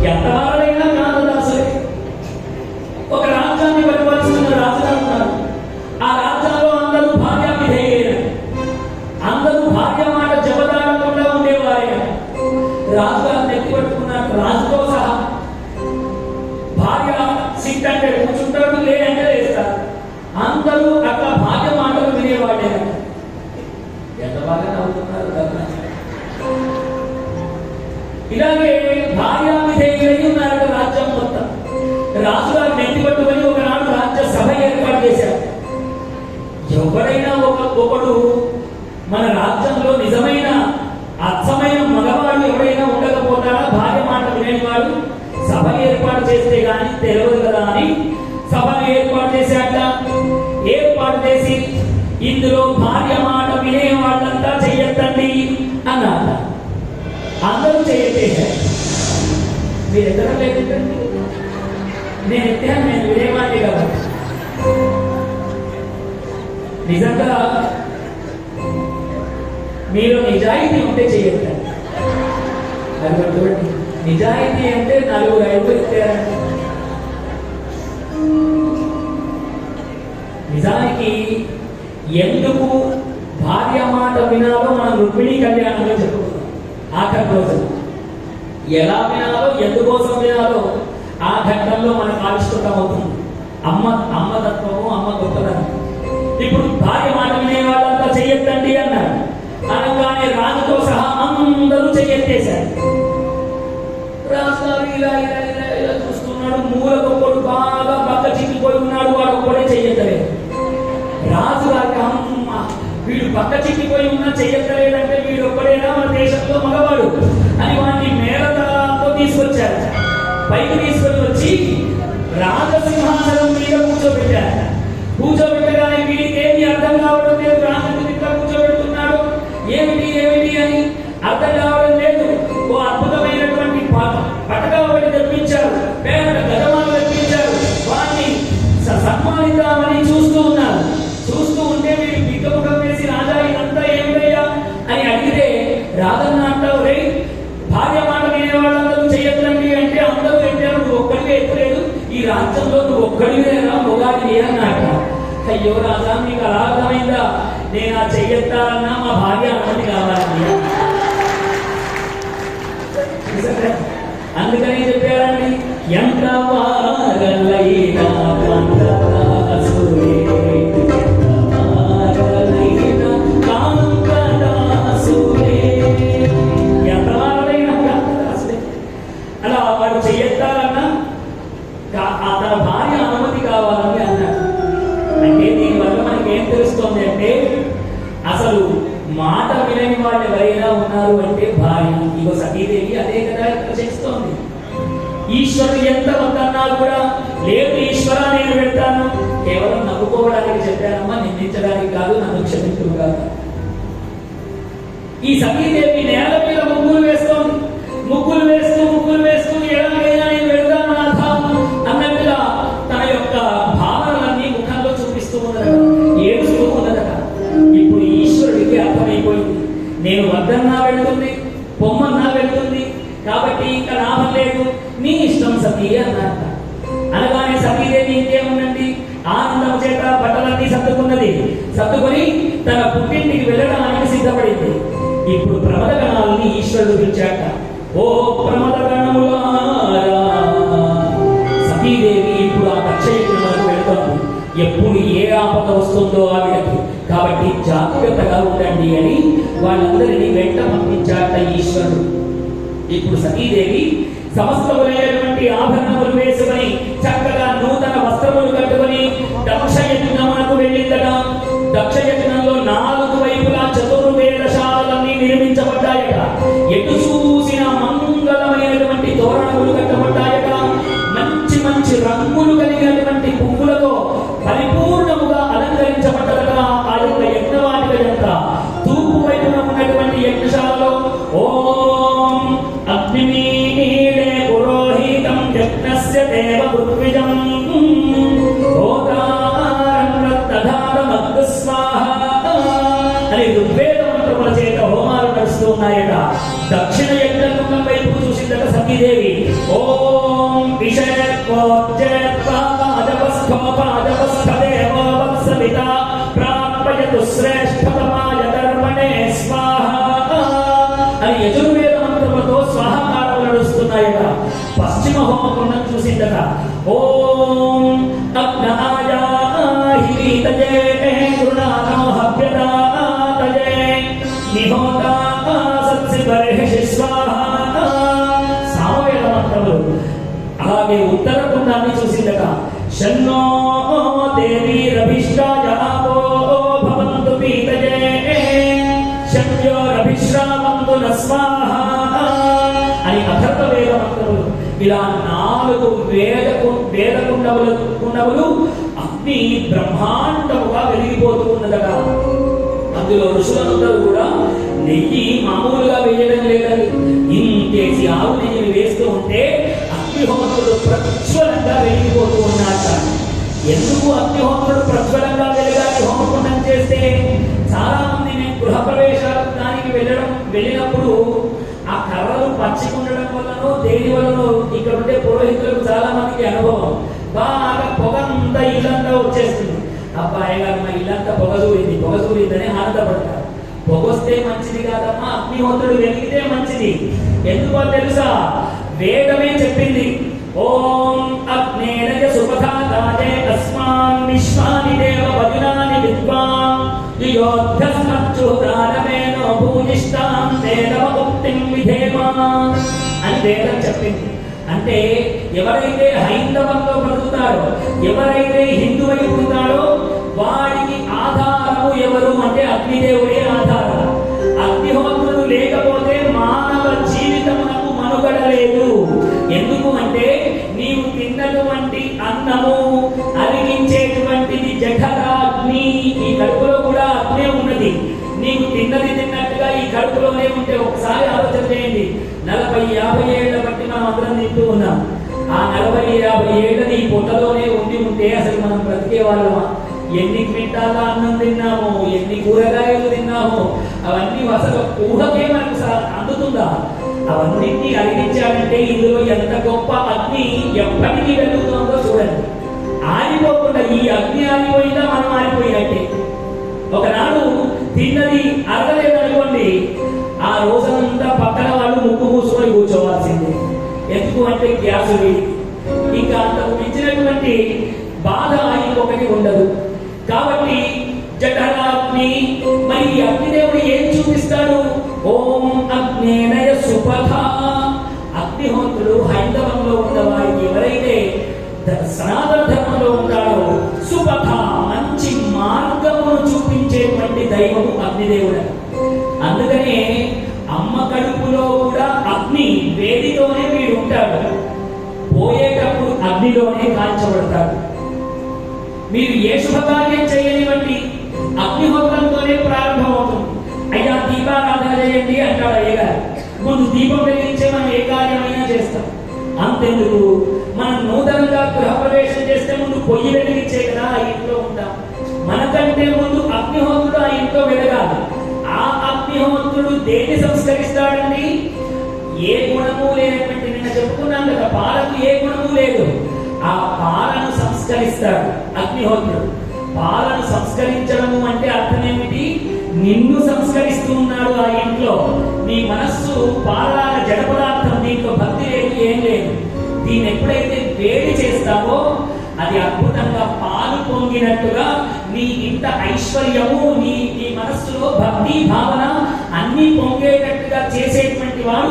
ఎంతవారైనా కామదాసులే. ఒక రాజ్యాన్ని పరిపాలిస్తున్న రాజుగా ఉన్నారు. ఆ రాజ్యంలో అందరూ భార్య విధేయులైన, అందరూ భార్య మాట జబదాడకుండా ఉండేవారైన. రాజుగారు నెత్తి పట్టుకున్నారు, రాజుతో సహా. భార్య సిట్ అంటే కూర్చుంటాడు, లేదంటే లేస్తారు. అందరూ అట్లా భార్య మాటలు వినేవాడే. ఎంత బాగా నవ్వుతున్నారు కదా. ఇలాగే భార్య విధేయులై ఉన్నారు రాజ్యం మొత్తం. రాజుగారు నెత్తి పట్టుకొని ఒకనాడు రాజ్య సభ ఏర్పాటు చేశారు. ఎవరైనా ఒకడు మన రాజ్యంలో నిజమైన అచ్చమైన మగవాడు ఎవరైనా ఉండకపోతాడా, భార్య మాట వినేవాడు? సభ ఏర్పాటు చేస్తే గాని తెలియదు కదా అని సభను ఏర్పాటు చేశాట. ఏర్పాటు చేసి ఇందులో భార్య మాట వినే వాళ్ళంతా చెయ్యొద్దండి అన్నారు. అందరూ చేయట్లేదు. మీరు ఎక్కడ లేదండి, నేను ఎత్తాను, నేను వినేవాడిని కదా. నిజంగా మీరు నిజాయితీ ఉంటే చేయొద్దండి. అది చూడండి, నిజాయితీ అంటే 4-5 ఎత్తారండి. నిజానికి ఎందుకు భార్య మాట వినాలో మనం రుక్మిణీ కళ్యాణంలో చెప్పుకున్నాం. ఆఖరి రోజు ఎలా వినాలో, ఎందుకోసం వినాలో ఆ ఘట్టంలో మనకు ఆవిష్కృతం అవుతుంది. అమ్మ తత్వము, అమ్మ గొప్పతనం. ఇప్పుడు భార్య మాట వినే వాళ్ళంతా చెయ్యొద్దండి అన్నారు. అనగానే రాజుతో సహా అందరూ చెయ్యెత్తేశారు. రాజుగారు ఇలా ఇలా ఇలా ఇలా చూస్తున్నాడు. మూలకొక్కడు బాగా పక్క చిక్కిపోయి ఉన్నాడు, వాడు ఒక్కడే చెయ్యెత్తలేదు. రాజుగారికి అమ్మ, వీడు పక్క చిక్కిపోయి ఉన్నా చెయ్యెత్తలేదంటే వీడు ఒక్కడేనా మన దేశంలో మగవాడు అని వాడిని మేళతాళంతో తీసుకొచ్చారు. పైకి తీసుకొని వచ్చి రాజసింహాసనం మీద కూర్చోబెట్టారు. కూర్చోబెట్టగానే వీడికి ఏమి అర్థం కావడం లేదు. రాజు ఇట్లా కూర్చోబెడుతున్నాడు, ఏమిటి ఏమిటి అని అర్థం కావడం లేదు. ఓ అద్భుతమైనటువంటి పటక ఒకటి తెప్పించారు, పేద గజమాలు తెప్పించారు. వాడిని సన్మానిద్దామని చూస్తూ ఉన్నారు. చూస్తూ ఉంటే వీడు బిగ్గముఖం వేసి, రాజా ఇదంతా ఏమిటయ్యా అని అడిగితే, రాజన్న అంటావు, రే భార్య మాట వినే వాళ్ళందరూ చెయ్యొద్దండి అంటే అందరూ పెట్టారు, నువ్వు ఒక్కడివే ఎత్తలేదు, ఈ రాజ్యంలో నువ్వు ఒక్కడివేనా మొగాడివి అన్నాక. అయ్యో రాజా, మీకు అలా అర్థమైందా? నేను ఆ చెయ్యొత్తాలన్నా మా భార్య అనుమతి కావాలండి. అందుకని చెప్పారండి, ఎంత వారలైనా అలా వాడు చెయ్యొత్తాలన్నా తన భార్య అనుమతి కావాలని అన్నాడు. అంటే దీనివల్ల మనకి ఏం తెలుస్తోంది అంటే, అసలు మాట వినని వాళ్ళు ఎవరైనా ఉన్నారు అంటే భార్య. ఇగో సతీదేవి అదే కదా చేస్తోంది. ఈశ్వరుడు ఎంత వద్దన్నా కూడా, లేదు ఈశ్వర నేను వెళ్తాను, కేవలం నవ్వుకోవడానికి చెప్పానమ్మా, నిందించడానికి కాదు, నన్ను క్షమించు కాదు. ఈ సతీదేవి నేల మీద ముగ్గులు వేస్తోంది. ముగ్గులు వేస్తూ ఎలాగైనా నేను వెళ్తాను అన్నట్టుగా తన యొక్క భావనలన్నీ ముఖంలో చూపిస్తూ ఉన్నదట, ఏడుస్తూ ఉన్నదట. ఇప్పుడు ఈశ్వరుడికి అర్థమైపోయింది, నేను వద్దన్నా వెళ్తుంది, పొమ్మన్నా వెళ్తుంది, కాబట్టి ఇంకా లాభం లేదు, నీ ఇష్టం సతీ అన్నట్ట. అనగానే సతీదేవి ఇంకేముందండి, ఆనందం చేత బట్టలన్నీ సర్దుకొని తన పుట్టింటికి వెళ్ళడానికి సిద్ధపడింది. ఇప్పుడు ప్రమద గణాలని ఈశ్వరుడు పిలిచాట. ఓ ప్రమద గణములారా, సతీదేవి ఇప్పుడు ఆ దక్షయజ్ఞములకు వెళ్తుంది. ఎప్పుడు ఏ ఆపద వస్తుందో ఆవిడకి, కాబట్టి జాగ్రత్తగా ఉండండి అని వాళ్ళందరినీ వెంట పంపించాట ఈశ్వరుడు. ఇప్పుడు సతీదేవి సమస్తములైనటువంటి ఆభరణములు వేసుకొని చక్కగా నూతన వస్త్రములు కట్టుకొని దక్షయజ్ఞమునకు వెళ్ళిందట. దక్షయజ్ఞంలో 4 వైపులా చతుర్వేదశాలన్నీ నిర్మించబడ్డాయట. ఎటు చూసిన మంగళమైనటువంటి తోరణములు కట్టబడ్డాయట. మంచి మంచి రంగులు కలిగినటువంటి పువ్వులతో పరిపూర్ణముగా అలంకరించబడ్డదట ఆ యొక్క యజ్ఞవాటిక యంత్ర. తూర్పు వైపున ఉన్నటువంటి యజ్ఞశాలలో ఓం అగ్నిమీడే పురోహితం యజ్ఞస్య దేవ పృథ్విజం ఓదారం రత్తధారమగ్స్వాహా ఓం విషయత్వాజపస్థోపాజపస్థదేవో వత్సవిత ప్రాపయతు శ్రేష్ఠతమాయ కర్మణే స్వాహ అని యజుర్వేద మంత్రములతో స్వాహకారములు నడుస్తున్నాయట. పశ్చిమ హోమకుండం చూసిందట. ఓం అగ్నాయాహితజే గృణానో హవ్యదాతజే నిహోతా సత్సిబర్హిషి స్వాహ సామవేద మంత్రములు. అలాగే ఉత్తర కుండాన్ని చూసిందట. షన్నో దేవీరభిష్టాయ ఆపో భవంతు పీతజే శక్యోరభిశ్రామంతు న స్వాహ అని అథర్వ వేద మంత్రములు. ఇలా 4 వేద కుండములు అగ్ని బ్రహ్మాండముగా వెలిగిపోతూ ఉన్నదట. అందులో ఋషులందరూ కూడా నెయ్యి మామూలుగా వేయడం లేదని ఇంకేసి ఆవు నెయ్యిని వేస్తూ ఉంటే అగ్నిహోత్రుడు ప్రజ్వలంగా వెలిగిపోతూ ఉన్నాట. ఎందుకు అగ్నిహోత్రుడు ప్రజ్వలంగా వెలగాలి హోమకుండం చేస్తే? చాలా మంది నేను గృహప్రవేశానికి వెళ్ళినప్పుడు ఆ కర్రలు పచ్చిగా ఉండడం వల్లనో దేని వల్లనో ఇక్కడ ఉండే పురోహితులకు చాలా మందికి అనుభవం. బాగా పొగంతా ఇల్లంతా వచ్చేస్తుంది. అబ్బాయి గారు మా ఇల్లంతా పొగజూరిందని ఆనందపడతారు. పొగొస్తే మంచిది కాదమ్మా, అగ్నిహోత్రుడు వెలిగితే మంచిది. ఎందుకో తెలుసా? వేదమే చెప్పింది. ఓం అగ్నేరజ సుపథాతాజే అస్మాన్ విశ్వాని దేవ వదినాని విద్వాన్ యుయోధ్యస్మచ్చుదానమేనో భూజిష్టాం తేనవ ఉక్తిం విధేమా అని వేదం చెప్పింది. అంటే ఎవరైతే హైందవంలో బ్రతుకుతారో, ఎవరైతే హిందువై పుడతారో వాడికి ఆధారము ఎవరు అంటే అగ్నిదేవుడే ఆధారం. అగ్నిహోత్రుడు లేకపోతే మానవ జీవితమునకు మనుగడ లేదు. ఎందుకు అంటే నీవు తిన్నటువంటి అన్నము అరిగించేటువంటిది జఠరాగ్ని. ఈ కడుపులో కూడా అగ్నే ఉన్నది. నీవు తిన్నట్టుగా ఈ కడుపులోనే ఉంటే ఒకసారి ఆలోచన చేయండి. 40-50 ఏళ్ల బట్టి మనం అందరం తింటూ ఉన్నాం. ఆ 40-50 ఏళ్ళని ఈ పొట్టలోనే ఉంటే అసలు మనం బ్రతికే వాళ్ళమా? ఎన్ని క్వింటాల అన్నం తిన్నాము, ఎన్ని కూరగాయలు తిన్నాము, అవన్నీ అసలు ఊహకే మనకు అందుతుందా? అవన్నింటినీ అరిగించాలంటే ఇందులో ఎంత గొప్ప అగ్ని ఎప్పటికీ వెలుగుతుందో చూడండి. ఆరిపోకుండా ఈ అగ్ని ఆరిపోయిందా మనం ఆరిపోయినట్టే. ఒకనాడు తిన్నది అరగలేదనుకోండి, ఆ రోజంతా పక్కన వాళ్ళు ముక్కు మూసుకొని కూర్చోవాల్సిందే. ఎందుకు అంటే గ్యాస్ వేడి. ఇంకా అంతకు మించినటువంటి బాధ ఇంకొకటి ఉండదు. కాబట్టి జఠరాగ్ని. మరి అగ్నిదేవుడు ఏం చూపిస్తాడు? ఓం అగ్నేనయ సుపథ. అగ్నిహోత్రుడు హైందవంలో ఉన్న వారికి, ఎవరైతే సనాతన ధర్మంలో ఉంటాడో, సుపథ మంచి మార్గమును చూపించేటువంటి దైవము అగ్నిదేవుడు. అందుకనే అమ్మ కడుపులో కూడా అగ్ని వేడితోనే వీడు ఉంటాడు. పోయేటప్పుడు అగ్నిలోనే కాల్చబడతాడు. మీరు ఏ శుభకార్యం చేయనివ్వండి, అగ్నిహోత్రంతోనే ప్రారంభమవుతుంది. అయ్యా దీపారాధన చేయండి అంటాడు అయ్యగారు. ముందు దీపం వెలిగించే మనం ఏ కార్యమైనా చేస్తాం. అంతెందుకు, మనం నూతనంగా గృహప్రవేశం చేస్తే ముందు పొయ్యి వెలిగించే కదా ఆ ఇంట్లో ఉంటాం. మనకంటే ముందు అగ్నిహోత్రుడు ఆ ఇంట్లో వెలగాలి. ఆ అగ్నిహోత్రుడు దేన్ని సంస్కరిస్తాడండి? ఏ గుణము లేనటువంటి, నిన్న చెప్పుకున్నాం కదా, పాలకు ఏ గుణము లేదు. ఆ పాలను సంస్కరిస్తాడు అగ్నిహోత్రుడు. పాలను సంస్కరించడము అంటే అర్థం ఏమిటి? నిన్ను సంస్కరిస్తూ ఉన్నాడు ఆ ఇంట్లో. నీ మనస్సు పాలాల జడ పదార్థం, దీంట్లో భక్తి లేదు, ఏం లేదు. దీన్ని ఎప్పుడైతే వేడి చేస్తావో అది అద్భుతంగా పాలు పొంగినట్టుగా నీ ఇంట ఐశ్వర్యము, నీ మనస్సులో భక్తి భావన అన్ని పొంగేటట్టుగా చేసేటువంటి వాడు